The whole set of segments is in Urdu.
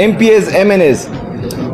MPs, MNAs,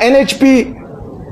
NHP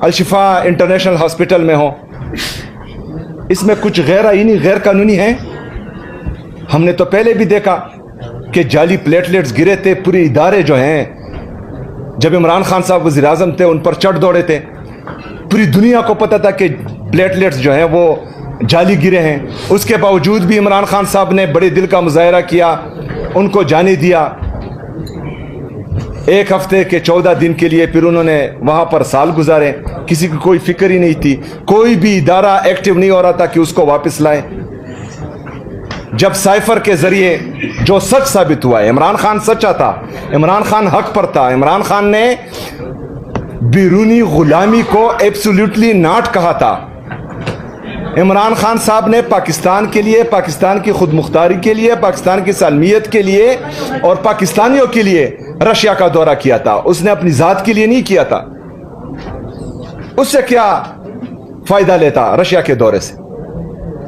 Alshifa international hospital میں ہو، اس میں کچھ غیر آئینی غیر قانونی ہے؟ ہم نے تو پہلے بھی دیکھا کہ جعلی پلیٹلیٹس گرے تھے، پورے ادارے جو ہیں، جب عمران خان صاحب وزیر اعظم تھے ان پر چڑھ دوڑے تھے، پوری دنیا کو پتہ تھا کہ پلیٹلیٹس جو ہیں وہ جعلی گرے ہیں، اس کے باوجود بھی عمران خان صاحب نے بڑے دل کا مظاہرہ کیا، ان کو جانے دیا 1 ہفتے کے 14 دن کے لیے، پھر انہوں نے وہاں پر سال گزارے، کسی کی کوئی فکر ہی نہیں تھی، کوئی بھی ادارہ ایکٹیو نہیں ہو رہا تھا کہ اس کو واپس لائیں۔ جب سائفر کے ذریعے جو سچ ثابت ہوا ہے، عمران خان سچا تھا، عمران خان حق پر تھا، عمران خان نے بیرونی غلامی کو ایبسولوٹلی ناٹ کہا تھا، عمران خان صاحب نے پاکستان کے لیے، پاکستان کی خود مختاری کے لیے، پاکستان کی سالمیت کے لیے اور پاکستانیوں کے لیے رشیا کا دورہ کیا تھا، اس نے اپنی ذات کے لیے نہیں کیا تھا۔ اس سے کیا فائدہ لیتا رشیا کے دورے سے؟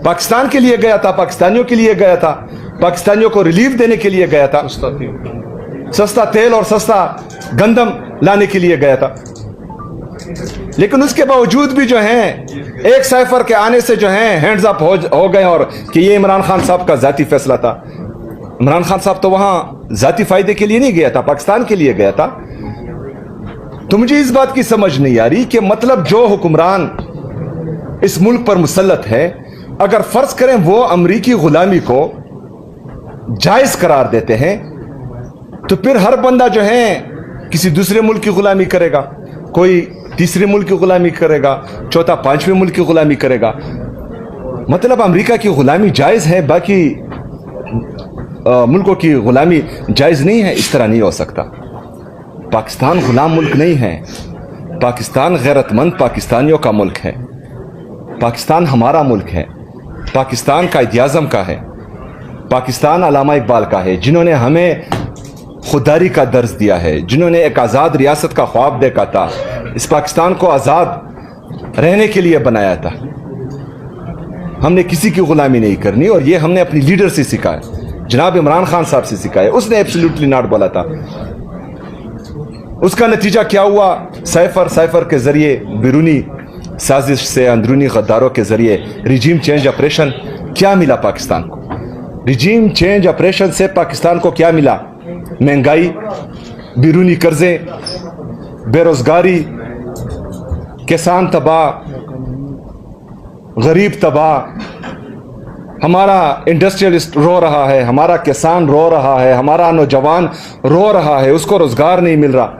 پاکستان کے لیے گیا تھا، پاکستانیوں کے لیے گیا تھا، پاکستانیوں کو ریلیف دینے کے لیے گیا تھا، سستا تیل اور سستا گندم لانے کے لیے گیا تھا۔ لیکن اس کے باوجود بھی جو ہیں ایک سائفر کے آنے سے جو ہیں ہینڈز اپ ہو گئے، اور کہ یہ عمران خان صاحب کا ذاتی فیصلہ تھا۔ عمران خان صاحب تو وہاں ذاتی فائدے کے لیے نہیں گیا تھا، پاکستان کے لیے گیا تھا۔ تو مجھے اس بات کی سمجھ نہیں آ رہی کہ مطلب جو حکمران اس ملک پر مسلط ہے، اگر فرض کریں وہ امریکی غلامی کو جائز قرار دیتے ہیں، تو پھر ہر بندہ جو ہے کسی دوسرے ملک کی غلامی کرے گا، کوئی تیسرے ملک کی غلامی کرے گا، چوتھا پانچویں ملک کی غلامی کرے گا۔ مطلب امریکہ کی غلامی جائز ہے، باقی ملکوں کی غلامی جائز نہیں ہے؟ اس طرح نہیں ہو سکتا۔ پاکستان غلام ملک نہیں ہے، پاکستان غیرت مند پاکستانیوں کا ملک ہے، پاکستان ہمارا ملک ہے، پاکستان قائد اعظم کا ہے، پاکستان علامہ اقبال کا ہے، جنہوں نے ہمیں خودداری کا درس دیا ہے، جنہوں نے ایک آزاد ریاست کا خواب دیکھا تھا، اس پاکستان کو آزاد رہنے کے لیے بنایا تھا۔ ہم نے کسی کی غلامی نہیں کرنی، اور یہ ہم نے اپنی لیڈر سے سکھا ہے، جناب عمران خان صاحب سے سکھا ہے، اس نے ایبسولوٹلی ناٹ بولا تھا۔ اس کا نتیجہ کیا ہوا؟ سائفر کے ذریعے بیرونی سازش سے، اندرونی غداروں کے ذریعے ریجیم چینج آپریشن کیا ملا پاکستان کو؟ ریجیم چینج آپریشن سے پاکستان کو کیا ملا؟ مہنگائی، بیرونی قرضے، بے روزگاری، کسان تباہ، غریب تباہ، ہمارا انڈسٹریلسٹ رو رہا ہے، ہمارا کسان رو رہا ہے، ہمارا نوجوان رو رہا ہے، اس کو روزگار نہیں مل رہا۔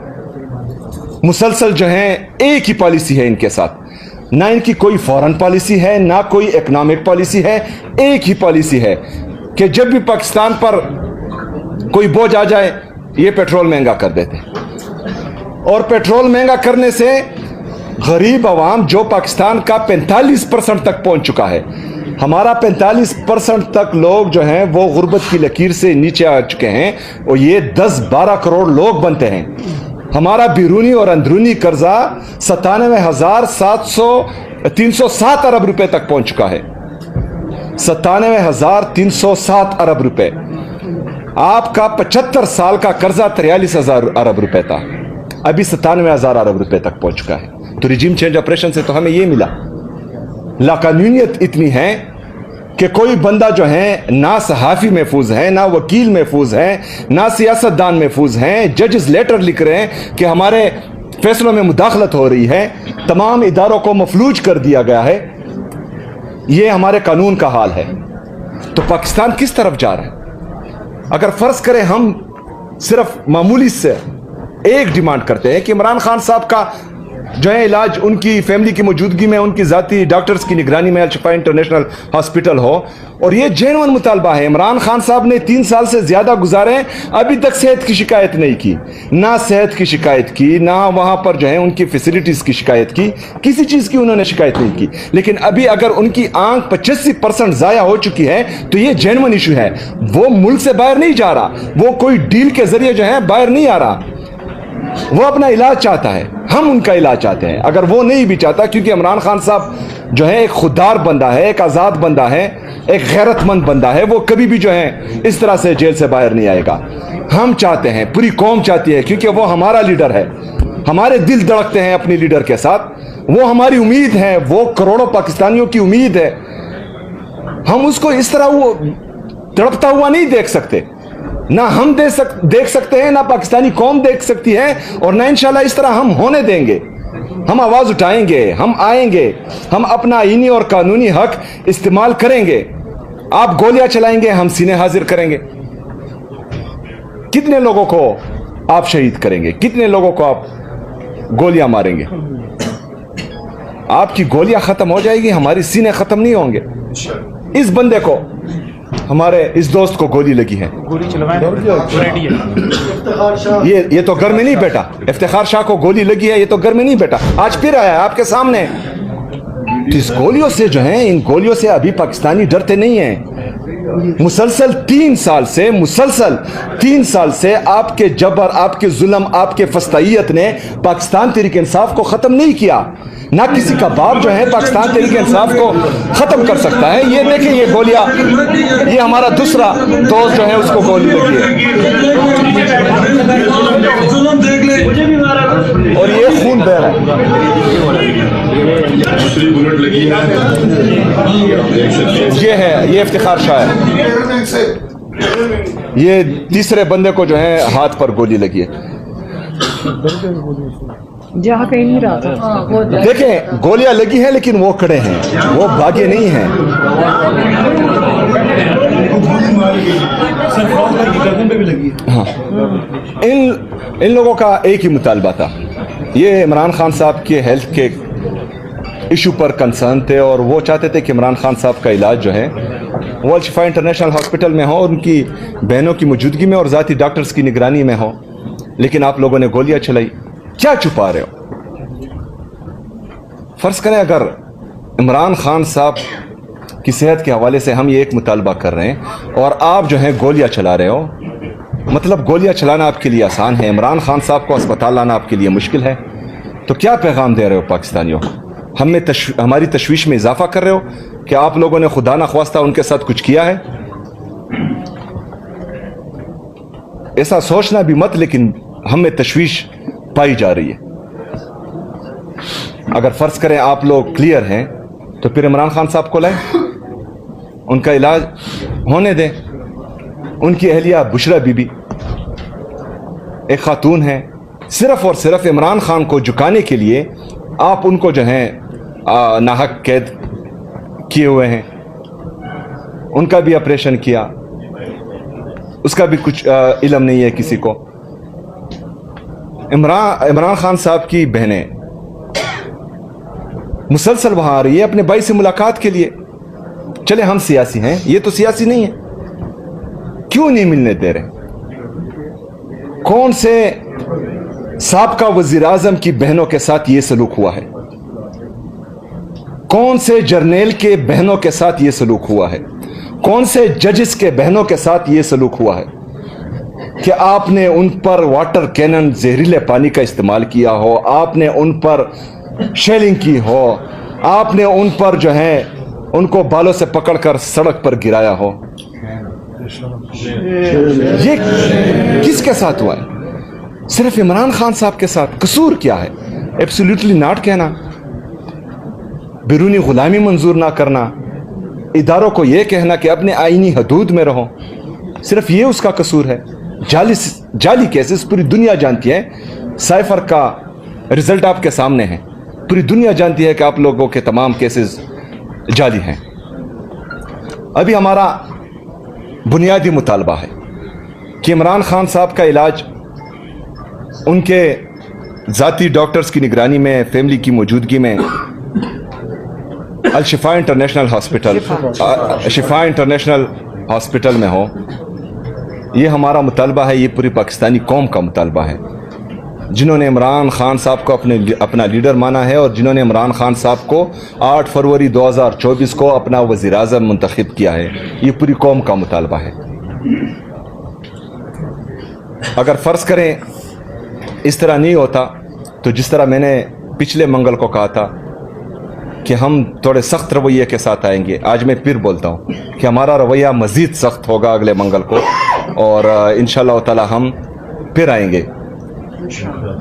مسلسل جو ہیں ایک ہی پالیسی ہے ان کے ساتھ، نہ ان کی کوئی فورن پالیسی ہے، نہ کوئی اکنامک پالیسی ہے، ایک ہی پالیسی ہے کہ جب بھی پاکستان پر کوئی بوجھ آ جائے یہ پیٹرول مہنگا کر دیتے ہیں، اور پیٹرول مہنگا کرنے سے غریب عوام جو پاکستان کا 45% تک پہنچ چکا ہے، ہمارا 45% تک لوگ جو ہیں وہ غربت کی لکیر سے نیچے آ چکے ہیں، اور یہ 10-12 کروڑ لوگ بنتے ہیں۔ ہمارا بیرونی اور اندرونی قرضہ 97,307 ارب روپے تک پہنچ چکا ہے، 97,307 ارب روپے۔ آپ کا 75 سال کا قرضہ 43,000 ارب روپے تھا، ابھی 97,000 ارب روپے تک پہنچ چکا ہے۔ تو ریجیم چینج آپریشن سے تو ہمیں یہ ملا۔ لاقانونیت اتنی ہے کہ کوئی بندہ جو ہے نہ صحافی محفوظ ہے، نہ وکیل محفوظ ہے، نہ سیاستدان محفوظ ہیں، ججز لیٹر لکھ رہے ہیں کہ ہمارے فیصلوں میں مداخلت ہو رہی ہے، تمام اداروں کو مفلوج کر دیا گیا ہے۔ یہ ہمارے قانون کا حال ہے۔ تو پاکستان کس طرف جا رہا ہے؟ اگر فرض کریں ہم صرف معمولی سے ایک ڈیمانڈ کرتے ہیں کہ عمران خان صاحب کا جو ہے علاج ان کی فیملی کی موجودگی میں، ان کی ذاتی ڈاکٹرز کی نگرانی میں الشفا انٹرنیشنل ہاسپٹل ہو، اور یہ جینوئن مطالبہ ہے۔ عمران خان صاحب نے 3 سال سے زیادہ گزارے، ابھی تک صحت کی شکایت نہیں کی، نہ صحت کی شکایت کی، نہ وہاں پر جو ہے ان کی فیسلٹیز کی شکایت کی، کسی چیز کی انہوں نے شکایت نہیں کی۔ لیکن ابھی اگر ان کی آنکھ 85% ضائع ہو چکی ہے تو یہ جینوئن ایشو ہے۔ وہ ملک سے باہر نہیں جا رہا، وہ کوئی ڈیل کے ذریعے جو ہے باہر نہیں آ رہا، وہ اپنا علاج چاہتا ہے، ہم ان کا علاج چاہتے ہیں۔ اگر وہ نہیں بھی چاہتا، کیونکہ عمران خان صاحب جو ہے ایک خوددار بندہ ہے، ایک آزاد بندہ ہے، ایک غیرت مند بندہ ہے، وہ کبھی بھی جو ہے اس طرح سے جیل سے باہر نہیں آئے گا۔ ہم چاہتے ہیں، پوری قوم چاہتی ہے، کیونکہ وہ ہمارا لیڈر ہے، ہمارے دل دھڑکتے ہیں اپنے لیڈر کے ساتھ. وہ ہماری امید ہے, وہ کروڑوں پاکستانیوں کی امید ہے. ہم اس کو اس طرح وہ تڑپتا ہوا نہیں دیکھ سکتے. نہ ہم دیکھ سکتے ہیں, نہ پاکستانی قوم دیکھ سکتی ہے, اور نہ انشاءاللہ اس طرح ہم ہونے دیں گے. ہم آواز اٹھائیں گے, ہم آئیں گے, ہم اپنا آئینی اور قانونی حق استعمال کریں گے. آپ گولیاں چلائیں گے, ہم سینے حاضر کریں گے. کتنے لوگوں کو آپ شہید کریں گے, کتنے لوگوں کو آپ گولیاں ماریں گے؟ آپ کی گولیاں ختم ہو جائے گی, ہماری سینے ختم نہیں ہوں گے. اس بندے کو, ہمارے اس دوست کو گولی لگی ہے, یہ تو گھر میں نہیں بیٹھا. افتخار شاہ کو گولی لگی ہے, یہ تو گھر میں نہیں بیٹھا, آج پھر آیا ہے آپ کے سامنے. اس گولیوں سے جو ہیں, ان گولیوں سے ابھی پاکستانی ڈرتے نہیں ہیں. مسلسل 3 سال سے آپ کے جبر, آپ کے ظلم, آپ کے فسطائیت نے پاکستان تحریک انصاف کو ختم نہیں کیا. نہ کسی کا باپ جو ہے پاکستان تحریک انصاف کو ختم کر سکتا ہے. یہ دیکھیں, یہ گولیاں, یہ ہمارا دوسرا دوست جو ہے اس کو گولی لگی ہے, اور یہ خون بہ رہا ہے. یہ ہے, یہ افتخار شاہ ہے. یہ تیسرے بندے کو جو ہے ہاتھ پر گولی لگی ہے. جہاں کہیں نہیں رہا تھا. دیکھیں, گولیاں لگی ہیں لیکن وہ کھڑے ہیں, وہ بھاگے نہیں ہیں. ہاں, ان لوگوں کا ایک ہی مطالبہ تھا. یہ عمران خان صاحب کے ہیلتھ کے ایشو پر کنسرن تھے, اور وہ چاہتے تھے کہ عمران خان صاحب کا علاج جو ہے وہ الشفا انٹرنیشنل ہاسپٹل میں ہو, ان کی بہنوں کی موجودگی میں اور ذاتی ڈاکٹرز کی نگرانی میں ہو. لیکن آپ لوگوں نے گولیاں چلائی. کیا چھپا رہے ہو؟ فرض کریں اگر عمران خان صاحب کی صحت کے حوالے سے ہم یہ ایک مطالبہ کر رہے ہیں اور آپ جو ہیں گولیاں چلا رہے ہو, مطلب گولیاں چلانا آپ کے لیے آسان ہے, عمران خان صاحب کو اسپتال لانا آپ کے لیے مشکل ہے, تو کیا پیغام دے رہے ہو پاکستانیوں؟ ہماری تشویش میں اضافہ کر رہے ہو کہ آپ لوگوں نے خدا نخواستہ ان کے ساتھ کچھ کیا ہے. ایسا سوچنا بھی مت, لیکن ہمیں تشویش پائی جا رہی ہے. اگر فرض کریں آپ لوگ کلیئر ہیں تو پھر عمران خان صاحب کو لائیں, ان کا علاج ہونے دیں. ان کی اہلیہ بشرا بی بی ایک خاتون ہے, صرف اور صرف عمران خان کو جھکانے کے لیے آپ ان کو جو ہیں ناحق قید کیے ہوئے ہیں. ان کا بھی آپریشن کیا, اس کا بھی کچھ علم نہیں ہے کسی کو. عمران خان صاحب کی بہنیں مسلسل وہاں آ رہی ہے اپنے بھائی سے ملاقات کے لیے. چلے ہم سیاسی ہیں, یہ تو سیاسی نہیں ہے, کیوں نہیں ملنے دے رہے؟ کون سے سابقہ وزیر اعظم کی بہنوں کے ساتھ یہ سلوک ہوا ہے؟ کون سے جرنیل کے بہنوں کے ساتھ یہ سلوک ہوا ہے؟ کون سے ججز کے بہنوں کے ساتھ یہ سلوک ہوا ہے کہ آپ نے ان پر واٹر کینن, زہریلے پانی کا استعمال کیا ہو, آپ نے ان پر شیلنگ کی ہو, آپ نے ان پر جو ہے ان کو بالوں سے پکڑ کر سڑک پر گرایا ہو؟ یہ کس کے ساتھ ہوا ہے؟ صرف عمران خان صاحب کے ساتھ. قصور کیا ہے؟ ایبسلیوٹلی ناٹ کہنا, بیرونی غلامی منظور نہ کرنا, اداروں کو یہ کہنا کہ اپنے آئینی حدود میں رہو, صرف یہ اس کا قصور ہے. جعلی کیسز پوری دنیا جانتی ہے. سائفر کا رزلٹ آپ کے سامنے ہے, پوری دنیا جانتی ہے کہ آپ لوگوں کے تمام کیسز جعلی ہیں. ابھی ہمارا بنیادی مطالبہ ہے کہ عمران خان صاحب کا علاج ان کے ذاتی ڈاکٹرز کی نگرانی میں, فیملی کی موجودگی میں الشفا انٹرنیشنل ہاسپٹل میں ہو. یہ ہمارا مطالبہ ہے, یہ پوری پاکستانی قوم کا مطالبہ ہے, جنہوں نے عمران خان صاحب کو اپنا لیڈر مانا ہے اور جنہوں نے عمران خان صاحب کو 8 فروری 2024 کو اپنا وزیر اعظم منتخب کیا ہے. یہ پوری قوم کا مطالبہ ہے. اگر فرض کریں اس طرح نہیں ہوتا تو جس طرح میں نے پچھلے منگل کو کہا تھا کہ ہم تھوڑے سخت رویے کے ساتھ آئیں گے, آج میں پھر بولتا ہوں کہ ہمارا رویہ مزید سخت ہوگا اگلے منگل کو, اور انشاءاللہ تعالی ہم پھر آئیں گے.